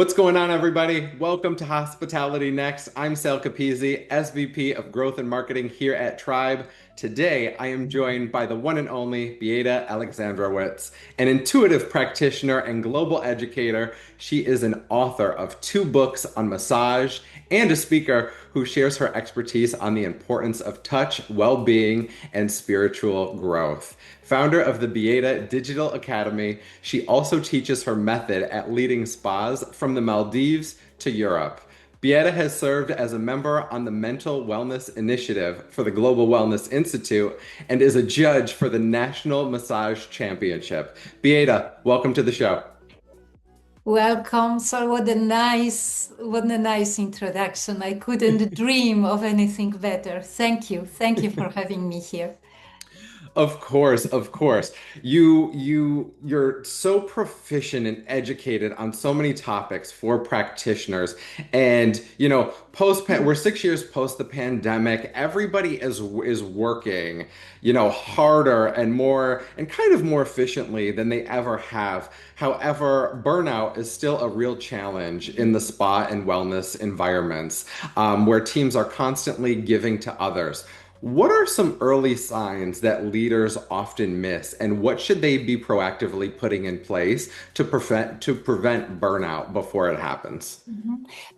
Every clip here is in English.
What's going on, everybody? Welcome to Hospitality Next. I'm Sal Capizzi, SVP of Growth and Marketing here at Tribe. Today, I am joined by the one and only Beata Aleksandrowicz, an intuitive practitioner and global educator. She is an author of 2 books on massage and a speaker who shares her expertise on the importance of touch, well-being, and spiritual growth. Founder of the Beata Digital Academy, she also teaches her method at leading spas from the Maldives to Europe. Beata has served as a member on the Mental Wellness Initiative for the Global Wellness Institute and is a judge for the National Massage Championship. Beata, welcome to the show. Welcome. So what a nice introduction. I couldn't dream of anything better. Thank you. Thank you for having me here. Of course, of course. You're so proficient and educated on so many topics for practitioners. And we're 6 years post the pandemic. Everybody is working, harder and more and kind of more efficiently than they ever have. However, burnout is still a real challenge in the spa and wellness environments, where teams are constantly giving to others. What are some early signs that leaders often miss, and what should they be proactively putting in place to prevent burnout before it happens?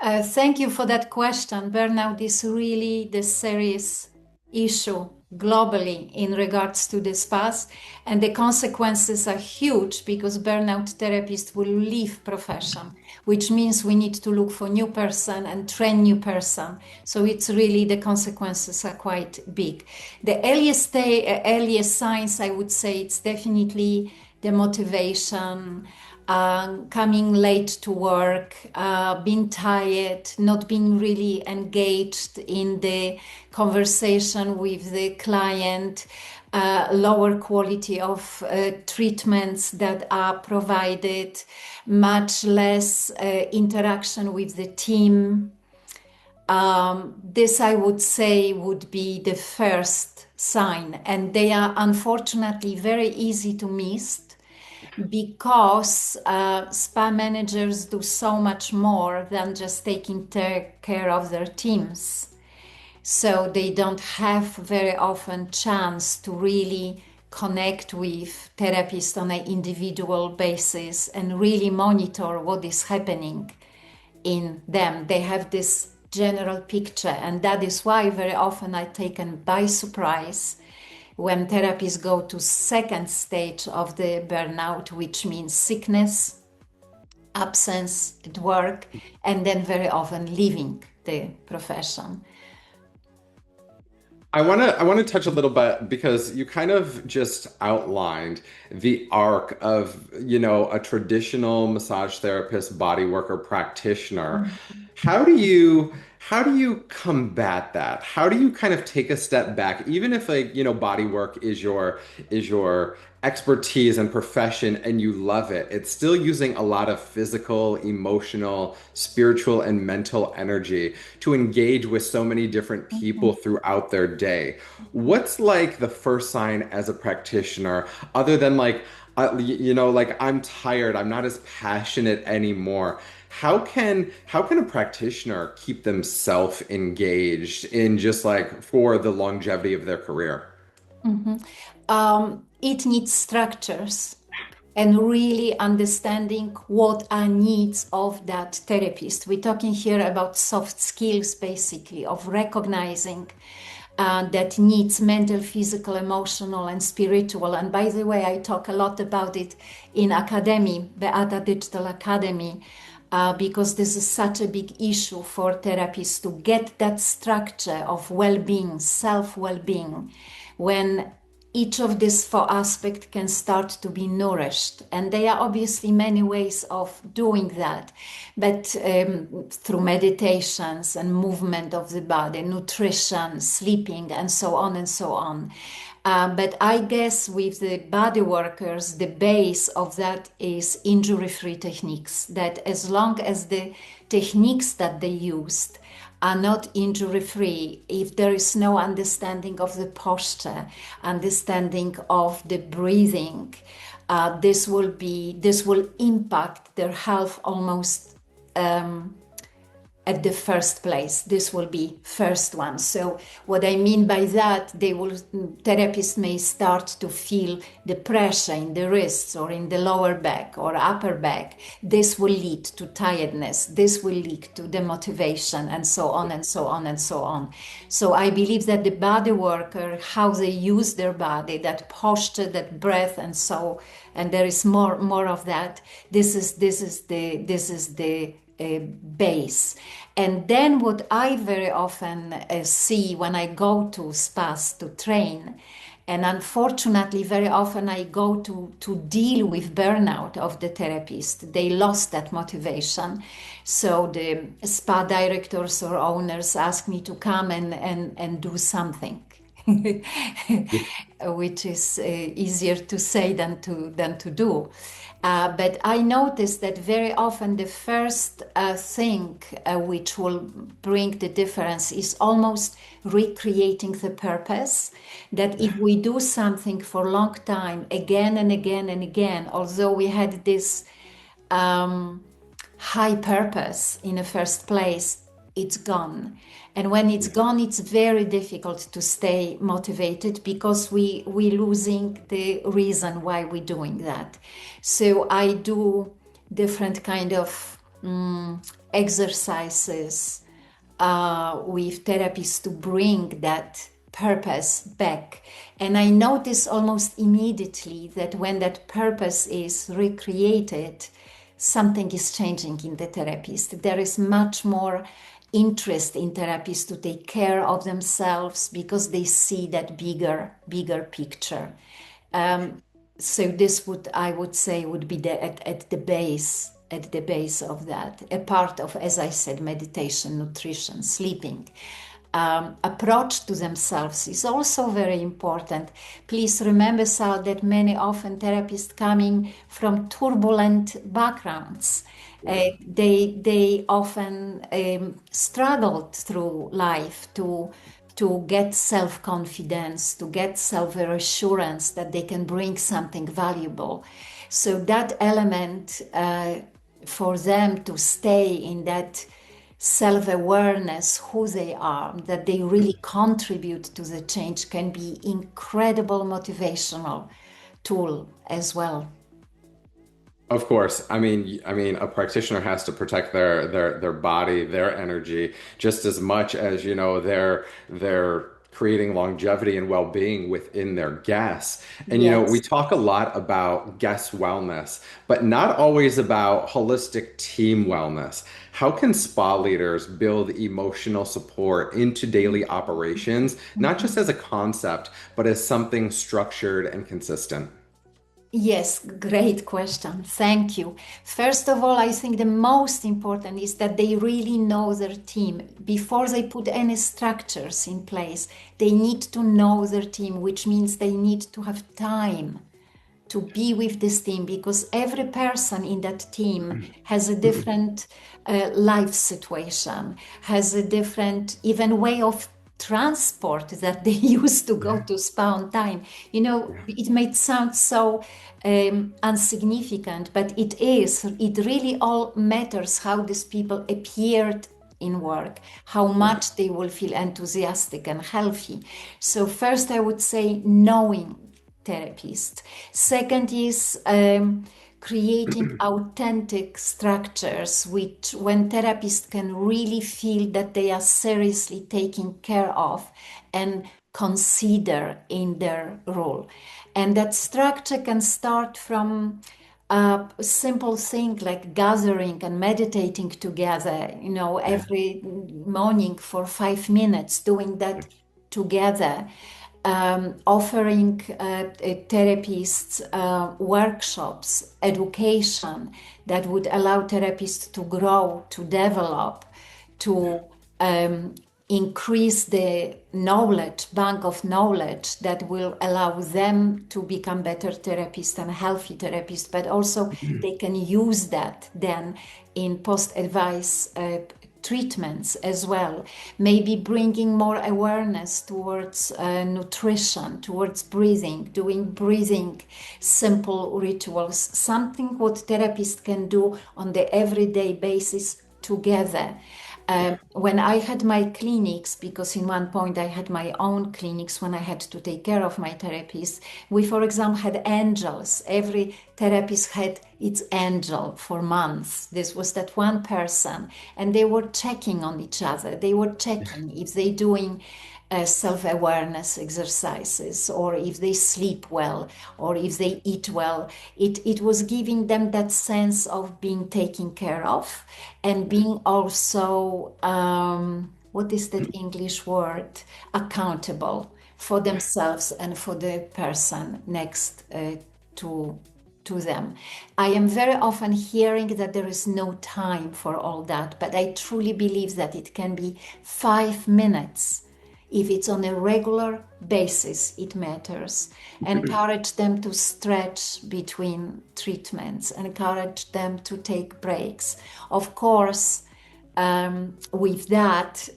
Thank you for that question. Burnout is really the serious issue globally in regards to this path, and the consequences are huge because burnout therapists will leave profession, which means we need to look for new person and train new person. So it's really the consequences are quite big. The earliest signs, I would say, it's definitely the motivation, coming late to work, being tired, not being really engaged in the conversation with the client, lower quality of treatments that are provided, much less interaction with the team. This, I would say, would be the first sign, and they are unfortunately very easy to miss because spa managers do so much more than just taking care of their teams. So they don't have very often chance to really connect with therapists on an individual basis and really monitor what is happening in them. They have this general picture, and that is why very often I'm taken by surprise when therapists go to second stage of the burnout, which means sickness, absence at work, and then very often leaving the profession. I want to touch a little bit because you kind of just outlined the arc of, a traditional massage therapist, body worker practitioner. How do you combat that? How do you kind of take a step back, even if body work is your expertise and profession and you love it, it's still using a lot of physical, emotional, spiritual, and mental energy to engage with so many different people Mhm. throughout their day. What's like the first sign as a practitioner, other than like I'm tired, I'm not as passionate anymore? How can a practitioner keep themselves engaged in just like for the longevity of their career? Mhm. It needs structures and really understanding what are needs of that therapist. We're talking here about soft skills, basically, of recognizing that needs mental, physical, emotional, and spiritual. And by the way, I talk a lot about it in Academy, Beata Digital Academy, because this is such a big issue for therapists to get that structure of well-being, self-well-being, when each of these 4 aspects can start to be nourished. And there are obviously many ways of doing that, but through meditations and movement of the body, nutrition, sleeping, and so on and so on. But I guess with the body workers, the base of that is injury-free techniques, that as long as the techniques that they used are not injury-free, if there is no understanding of the posture, understanding of the breathing, this will impact their health almost at the first place. This will be first one. So what I mean by that, therapists may start to feel the pressure in the wrists or in the lower back or upper back. This will lead to tiredness. This will lead to demotivation, and so on and so on and so on. So I believe that the body worker, how they use their body, that posture, that breath, and there is more of that. This is the base. And then what I very often see when I go to spas to train, and unfortunately very often I go to deal with burnout of the therapist. They lost that motivation. So the spa directors or owners ask me to come and do something. Which is easier to say than to do. But I noticed that very often the first thing which will bring the difference is almost recreating the purpose. That if we do something for a long time, again and again and again, although we had this high purpose in the first place, it's gone. And when it's gone, it's very difficult to stay motivated because we're losing the reason why we're doing that. So I do different kind of exercises with therapists to bring that purpose back. And I notice almost immediately that when that purpose is recreated, something is changing in the therapist. There is much more interest in therapists to take care of themselves because they see that bigger picture. So this I would say would be at the base of that, a part of, as I said, meditation, nutrition, sleeping. Approach to themselves is also very important. Please remember, Sal, that many often therapists coming from turbulent backgrounds. They often struggled through life to get self-confidence, to get self-assurance that they can bring something valuable. So that element for them to stay in that self-awareness, who they are, that they really contribute to the change, can be incredible motivational tool as well. Of course. I mean, a practitioner has to protect their body, their energy, just as much as, they're creating longevity and well-being within their guests. And, Yes. we talk a lot about guest wellness, but not always about holistic team wellness. How can spa leaders build emotional support into daily operations, not just as a concept, but as something structured and consistent? Yes, great question. Thank you. First of all, I think the most important is that they really know their team. Before they put any structures in place, they need to know their team, which means they need to have time to be with this team, because every person in that team has a different life situation, has a different even way of transport that they used to go to spa on time. It may sound so insignificant, but it is. It really all matters how these people appeared in work, how much they will feel enthusiastic and healthy. So first I would say knowing therapist. Second is creating authentic structures, which when therapists can really feel that they are seriously taken care of and consider in their role. And that structure can start from a simple thing like gathering and meditating together, every morning for 5 minutes, doing that together. Offering therapists workshops, education that would allow therapists to grow, to develop, to increase the knowledge, bank of knowledge that will allow them to become better therapists and healthy therapists, but also they can use that then in post-advice treatments as well, maybe bringing more awareness towards nutrition, towards breathing, doing breathing simple rituals, something what therapists can do on the everyday basis together. When I had my clinics, because in one point I had my own clinics when I had to take care of my therapists, we, for example, had angels. Every therapist had its angel for months. This was that one person, and they were checking on each other. They were checking if they doing self-awareness exercises, or if they sleep well, or if they eat well. It was giving them that sense of being taken care of, and being also, what is that English word? Accountable for themselves and for the person next to them. I am very often hearing that there is no time for all that, but I truly believe that it can be 5 minutes. If it's on a regular basis, it matters. Encourage them to stretch between treatments, encourage them to take breaks. Of course, with that,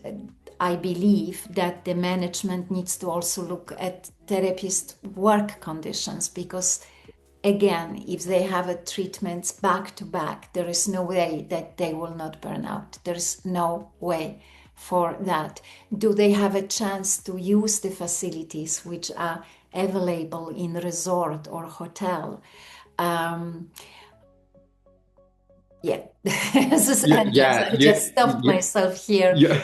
I believe that the management needs to also look at therapist work conditions, because again, if they have a treatments back to back, there is no way that they will not burn out. There is no way for that. Do they have a chance to use the facilities which are available in resort or hotel? Yeah, this is endless. Yeah, I just stopped myself here. yeah.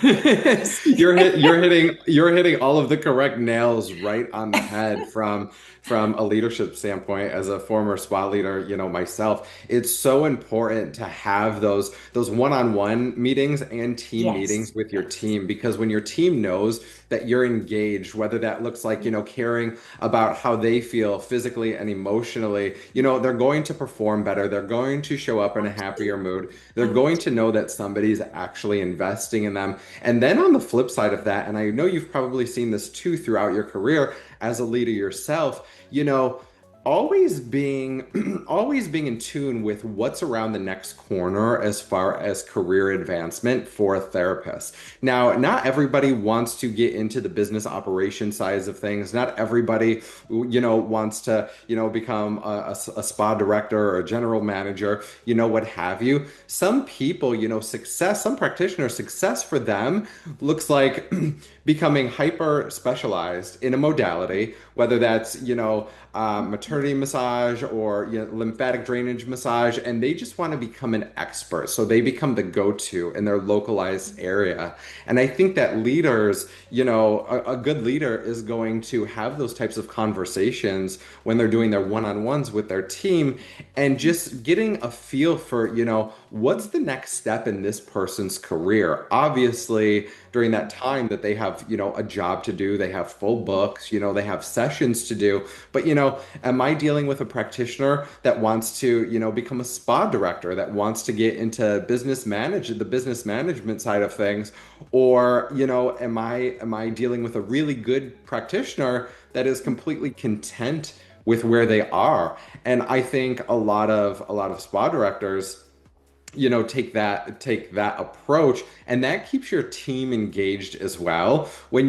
You're hitting all of the correct nails right on the head from a leadership standpoint. As a former SWAT leader, myself, it's so important to have those one-on-one meetings and team Yes, meetings with your yes. team, because when your team knows that you're engaged, whether that looks like, caring about how they feel physically and emotionally, they're going to perform better. They're going to show up in a happier mood. They're going to know that somebody's actually investing in them. And then on the flip side of that, and I know you've probably seen this too throughout your career as a leader yourself, always being always being in tune with what's around the next corner as far as career advancement for a therapist. Now, not everybody wants to get into the business operation sides of things. Not everybody, wants to, become a spa director or a general manager, what have you. Some people, some practitioners, success for them looks like becoming hyper specialized in a modality, whether that's, maternity massage or, lymphatic drainage massage, and they just want to become an expert. So they become the go-to in their localized area. And I think that leaders, a good leader is going to have those types of conversations when they're doing their one-on-ones with their team, and just getting a feel for, what's the next step in this person's career. Obviously, during that time that they have, a job to do, they have full books, they have sessions to do. But, am I dealing with a practitioner that wants to, become a spa director, that wants to get into the business management side of things? Or, am I dealing with a really good practitioner that is completely content with where they are? And I think a lot of spa directors, take that approach, and that keeps your team engaged as well, when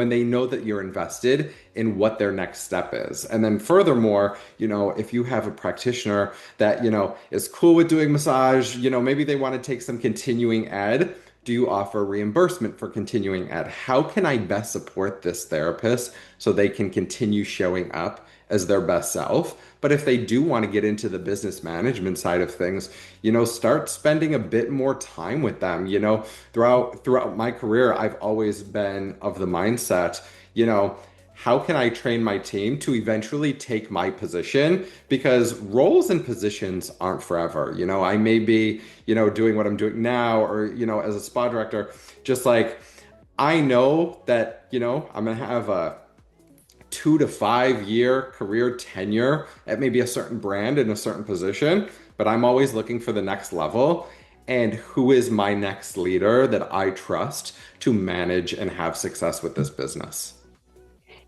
they know that you're invested in what their next step is. And then furthermore, if you have a practitioner that, is cool with doing massage, maybe they want to take some continuing ed. Do you offer reimbursement for continuing ed? How can I best support this therapist so they can continue showing up as their best self? But if they do want to get into the business management side of things, start spending a bit more time with them. Throughout my career, I've always been of the mindset, how can I train my team to eventually take my position? Because roles and positions aren't forever. I may be, doing what I'm doing now, or, as a spa director, just like I know that, I'm going to have a 2 to 5 year career tenure at maybe a certain brand in a certain position, but I'm always looking for the next level. And who is my next leader that I trust to manage and have success with this business?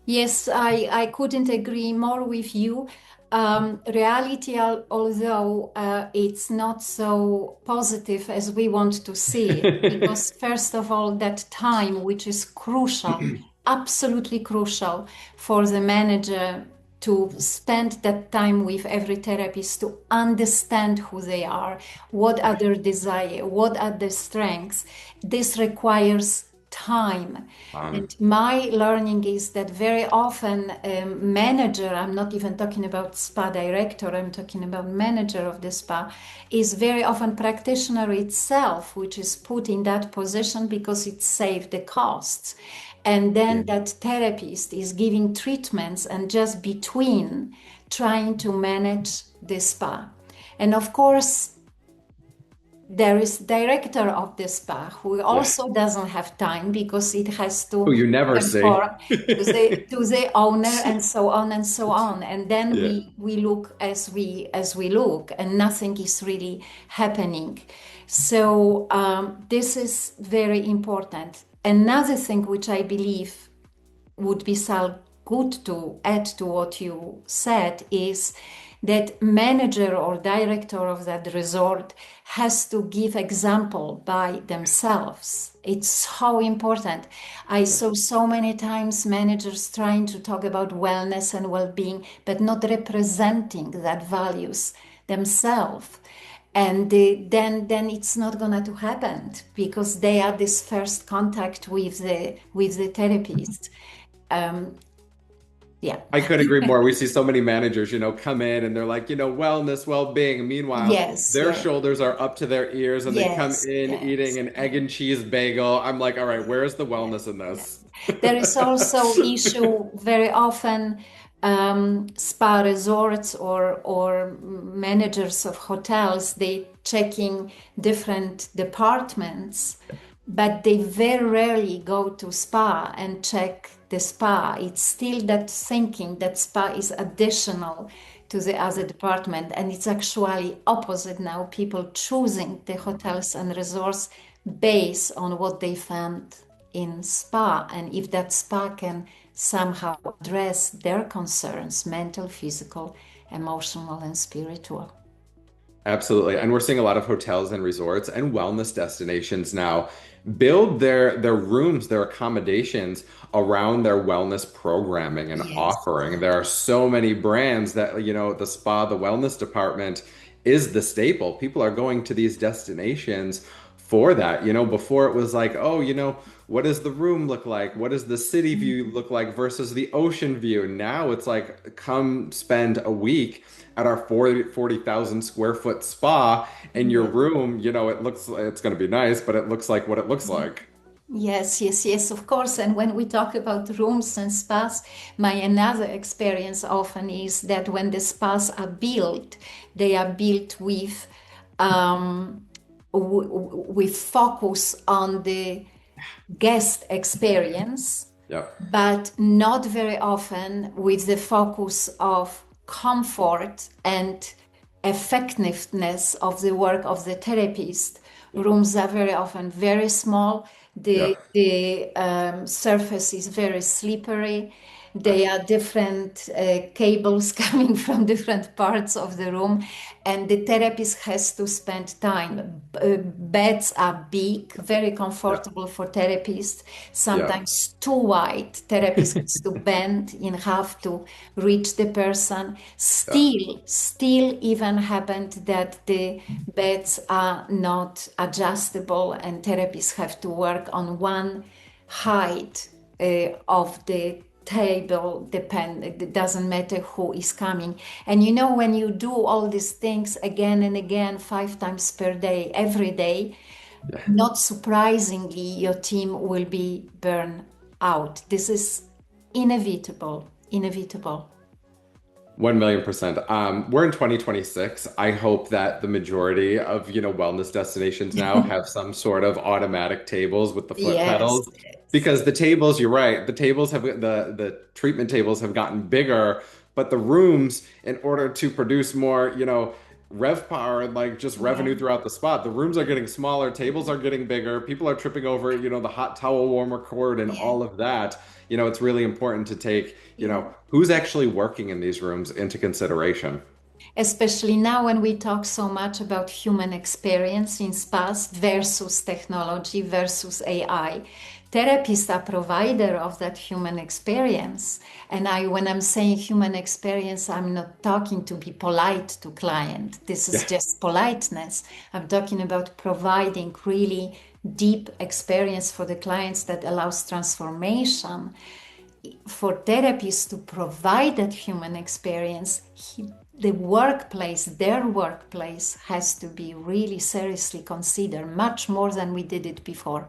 Yes, I couldn't agree more with you. Reality, although it's not so positive as we want to see it, because first of all, that time, which is crucial, absolutely crucial for the manager to spend that time with every therapist to understand who they are, what are their desires, what are their strengths. This requires time. And my learning is that very often manager, I'm not even talking about spa director, I'm talking about manager of the spa, is very often practitioner itself, which is put in that position because it saves the costs. And then Yeah. that therapist is giving treatments and just between trying to manage the spa. And of course, there is director of the spa who Yeah. also doesn't have time because it has Who to you never see. perform to the owner and so on and so on. And then Yeah. we look as we look, and nothing is really happening. So this is very important. Another thing which I believe would be so good to add to what you said is that manager or director of that resort has to give example by themselves. It's so important. I Yeah. saw so many times managers trying to talk about wellness and well-being, but not representing that values themselves. And then it's not gonna to happen because they are this first contact with the therapist. Um, yeah. I couldn't agree more. We see so many managers, come in and they're like, wellness, well-being. Meanwhile, Yes, their yes, shoulders are up to their ears and they come yes, in eating yes, an egg yes, and cheese bagel. I'm like, all right, where's the yes, wellness in yes. this? There is also issue very often spa resorts or managers of hotels, they checking different departments, but they very rarely go to spa and check the spa. It's still that thinking that spa is additional to the other department, and it's actually opposite now. People choosing the hotels and resorts based on what they found in spa, and if that spa can somehow address their concerns, mental, physical, emotional, and spiritual. Absolutely. And we're seeing a lot of hotels and resorts and wellness destinations now build their rooms, their accommodations around their wellness programming and Yes. offering. There are so many brands that, the spa, the wellness department is the staple. People are going to these destinations for that. Before it was like, oh, what does the room look like? What does the city view look like versus the ocean view? Now it's like, come spend a week at our 40,000 square foot spa and your Yes. room, it's going to be nice, but it looks like what it looks like. Yes, yes, yes, of course. And when we talk about rooms and spas, my another experience often is that when the spas are built, they are built um, with focus on the guest experience, Yeah. but not very often with the focus of comfort and effectiveness of the work of the therapist. Rooms are very often very small. Yeah. The surface is very slippery. There are different cables coming from different parts of the room, and the therapist has to spend time. Beds are big, very Yeah. comfortable for therapists, Yeah. sometimes too wide. Therapist has to bend in half to reach the person. Yeah. Still even happened that the beds are not adjustable, and therapists have to work on one height of the table. It doesn't matter who is coming. And when you do all these things again and again 5 times per day, every day, Yeah. not surprisingly your team will be burned out. This is inevitable. 1,000,000%. We're in 2026. I hope that the majority of, wellness destinations now have some sort of automatic tables with the foot Yes, pedals. Because the tables, you're right, the tables have the treatment tables have gotten bigger, but the rooms, in order to produce more, RevPAR and like just Yeah. revenue throughout the spot. The rooms are getting smaller, tables are getting bigger, people are tripping over, the hot towel warmer cord and Yeah. all of that. It's really important to take, Yeah. who's actually working in these rooms into consideration. Especially now when we talk so much about human experience in spas versus technology versus AI. Therapists are provider of that human experience. And when I'm saying human experience, I'm not talking to be polite to client. This is Yeah. just politeness. I'm talking about providing really deep experience for the clients that allows transformation. For therapists to provide that human experience, their workplace has to be really seriously considered, much more than we did it before.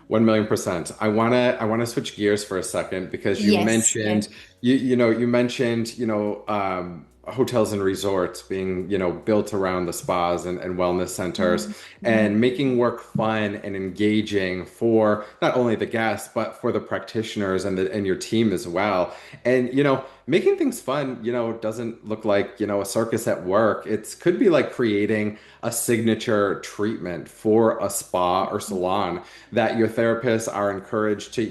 1,000,000%. I want to switch gears for a second because you Yes, yes. mentioned you mentioned hotels and resorts being built around the spas and wellness centers Mhm. and making work fun and engaging for not only the guests but for the practitioners and your team as well. And making things fun doesn't look like a circus at work. It could be like creating a signature treatment for a spa or salon that your therapists are encouraged to,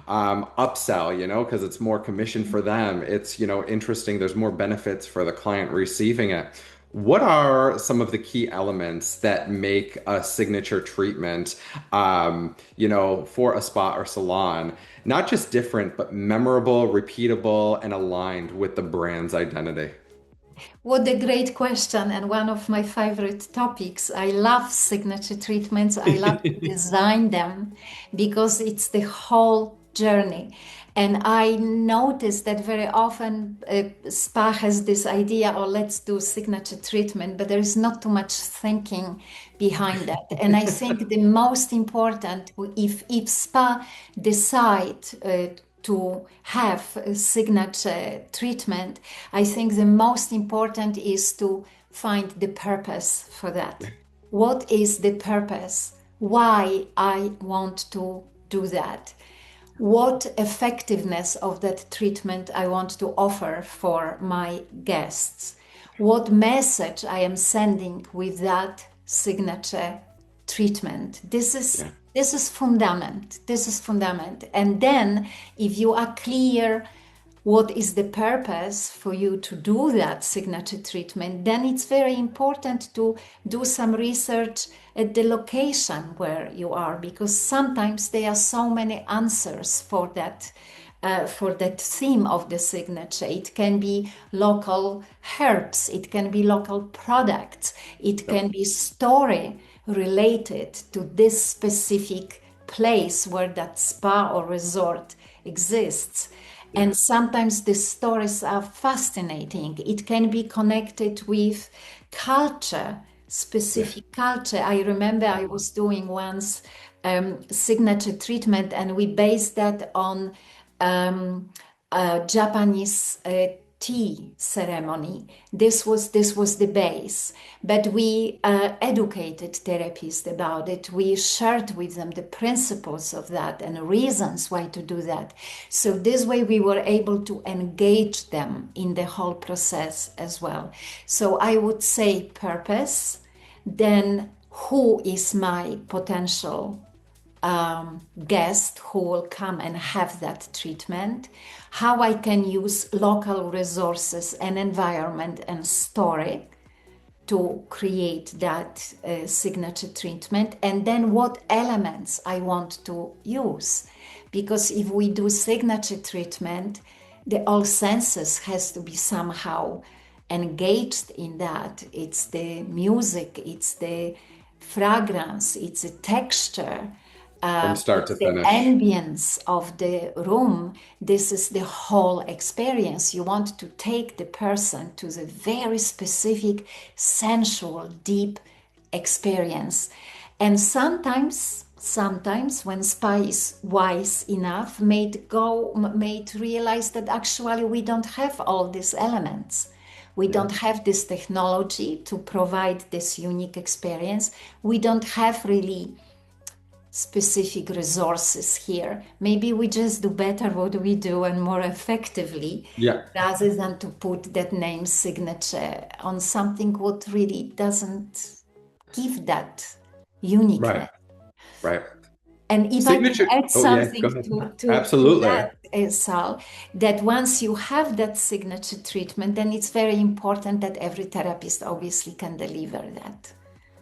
upsell, because it's more commission for them. It's, interesting. There's more benefits for the client receiving it. What are some of the key elements that make a signature treatment, for a spa or salon, not just different, but memorable, repeatable, and aligned with the brand's identity? What a great question, and one of my favorite topics. I love signature treatments. I love to design them because it's the whole journey. And I notice that very often spa has this idea, oh, let's do signature treatment, but there is not too much thinking behind that. And I think the most important, if spa decide to have a signature treatment, I think the most important is to find the purpose for that. What is the purpose? Why I want to do that? What effectiveness of that treatment I want to offer for my guests? What message I am sending with that signature treatment? Yeah. This is fundament. This is fundament. And then if you are clear what is the purpose for you to do that signature treatment, then it's very important to do some research at the location where you are, because sometimes there are so many answers for that theme of the signature. It can be local herbs, it can be local products, it can Yep. be story related to this specific place where that spa or resort exists. Yeah. And sometimes the stories are fascinating. It can be connected with culture, Yeah. specific culture. I remember I was doing once signature treatment, and we based that on Japanese tea ceremony. This was the base, but we educated therapists about it. We shared with them the principles of that and reasons why to do that. So this way we were able to engage them in the whole process as well. So I would say purpose, then who is my potential guest who will come and have that treatment, how I can use local resources and environment and story to create that signature treatment, and then what elements I want to use. Because if we do signature treatment, the all senses has to be somehow engaged in that. It's the music, it's the fragrance, it's the texture, From start it's to the finish. ambience of the room. This is the whole experience. You want to take the person to the very specific, sensual, deep experience. And sometimes when spa is wise enough, made realize that actually we don't have all these elements. We Yeah. don't have this technology to provide this unique experience. We don't have really specific resources here. Maybe we just do better what we do and more effectively, Yeah. rather than to put that name signature on something what really doesn't give that Right. uniqueness. Right. And if I can Signature. add Oh yeah, go something ahead. to Absolutely. that, Sal, that once you have that signature treatment, then it's very important that every therapist obviously can deliver that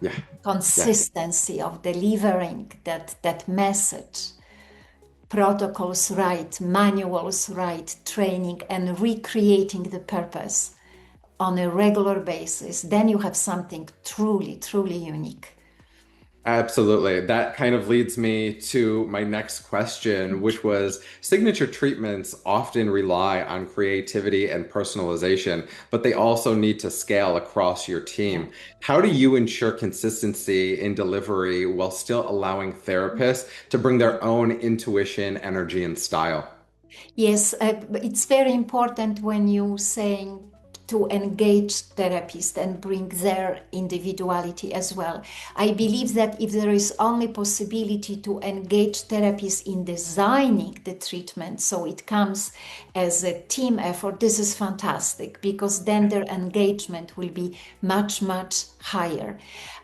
Yeah. Yeah. consistency of delivering that message. Protocols right, manuals right, training, and recreating the purpose on a regular basis. Then you have something truly, truly unique. Absolutely. That kind of leads me to my next question, which was signature treatments often rely on creativity and personalization, but they also need to scale across your Yeah. team. How do you ensure consistency in delivery while still allowing therapists to bring their own intuition, energy, and style? Yes, it's very important when you saying to engage therapists and bring their individuality as well. I believe that if there is only possibility to engage therapists in designing the treatment, so it comes as a team effort, this is fantastic because then their engagement will be much, much higher.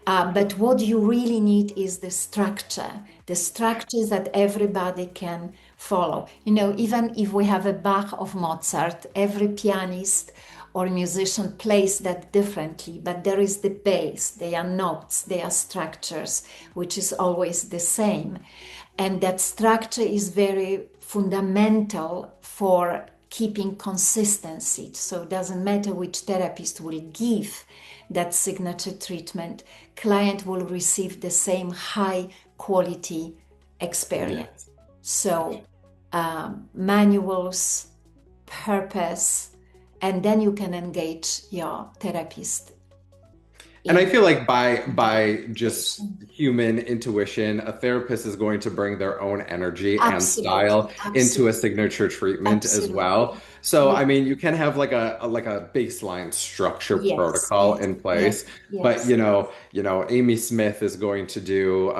But what you really need is the structure that everybody can follow. You know, even if we have a Bach of Mozart, every pianist or musician plays that differently, but there is the base, they are notes, they are structures, which is always the same. And that structure is very fundamental for keeping consistency. So it doesn't matter which therapist will give that signature treatment, client will receive the same high quality Yeah. experience. So manuals, purpose, and then you can engage your therapist And I in feel like by just conversation. human intuition, a therapist is going to bring their own energy and style Absolutely, into a absolutely, signature treatment as well. absolutely. So, Yeah. I mean, you can have like a baseline structure Yes, protocol yes, in yes, place, but yes. Amy Smith is going to do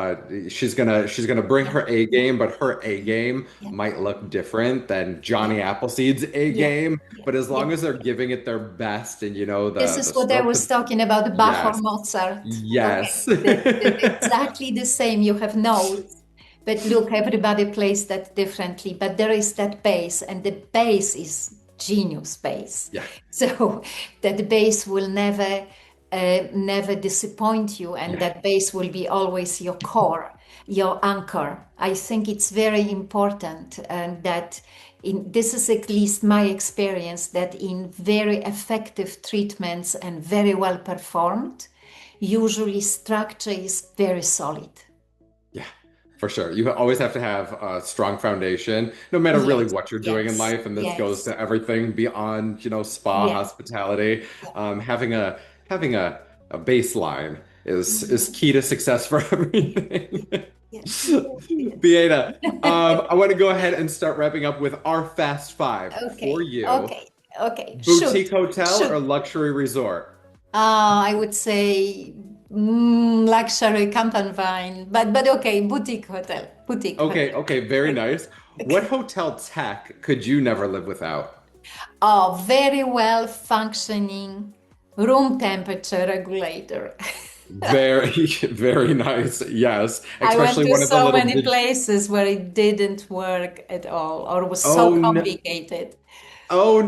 she's gonna bring Yeah, her A yeah, game, but her A yeah, game yeah, might look different than yeah, Johnny Appleseed's A yeah, game. yeah, But as yeah. long as they're giving it their best and This the is what I strokes was of talking about, Bach or yes. Mozart. Okay, Yes. that exactly the same. You have notes, but look, everybody plays that differently. But there is that bass, and the bass is genius bass. Yeah. So that bass will never disappoint you, and Yeah. that bass will be always your core, your anchor. I think it's very important, and that this is at least my experience that in very effective treatments and very well performed, usually structure is very solid. Yeah. For sure. You always have to have a strong foundation, no matter really Yes, what you're doing in yes, life. And this goes yes, to everything beyond, spa yeah, hospitality. yeah. Having a baseline is Mhm. key to success for Yeah, everything. yeah, yes. Beata, I want to go ahead and start wrapping up with our fast five for Okay, you. okay, okay. Boutique Shoot, hotel shoot. or luxury resort? I would say luxury Campana, but okay, boutique hotel, boutique hotel. Okay, okay, very Okay. nice. What hotel tech could you never live without? Very well functioning room temperature regulator. Very, very nice. Yes, I went especially to one of the so little many dig places where it didn't work at all or was so Oh no. complicated. Oh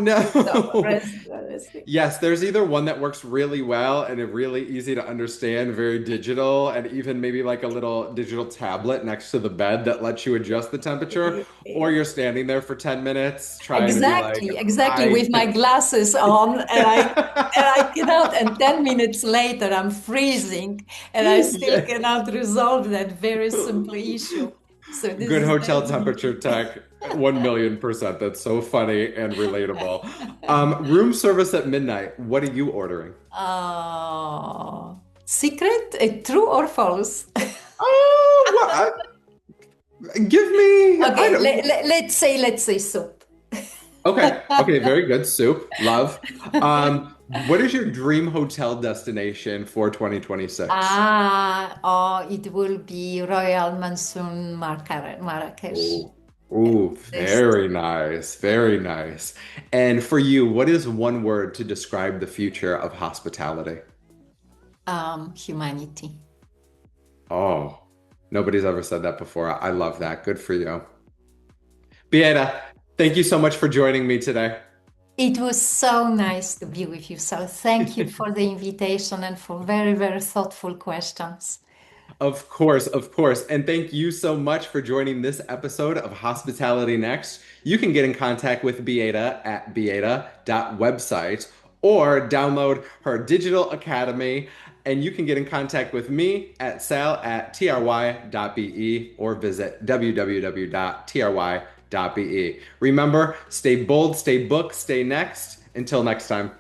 So, no. honestly. Yes, there's either one that works really well and is really easy to understand, very digital, and even maybe like a little digital tablet next to the bed that lets you adjust the temperature, or you're standing there for 10 minutes trying to be like, Exactly, exactly. I With my can. glasses on, and I cannot. And 10 minutes later, I'm freezing, and I still Yeah. cannot resolve that very simple issue. So this Good is hotel temperature definitely tech, 1,000,000%. That's so funny and relatable. Room service at midnight. What are you ordering? secret, true or false? Oh, give me. I Okay, don't. let's say soup. Okay, okay, very good. Soup, love. What is your dream hotel destination for 2026? It will be Royal Monsoon Marrakesh. Oh, oh, This very nice, very nice. And for you, what is one word to describe the future of hospitality? humanity. Oh, nobody's ever said that before. I love that. Good for you. Beata, thank you so much for joining me today. It was so nice to be with you. So thank you for the invitation and for very, very thoughtful questions. Of course, of course. And thank you so much for joining this episode of Hospitality Next. You can get in contact with Beata at beata.website or download her digital academy. And you can get in contact with me at sal@try.be or visit www.try.be. Remember, stay bold, stay booked, stay next. Until next time.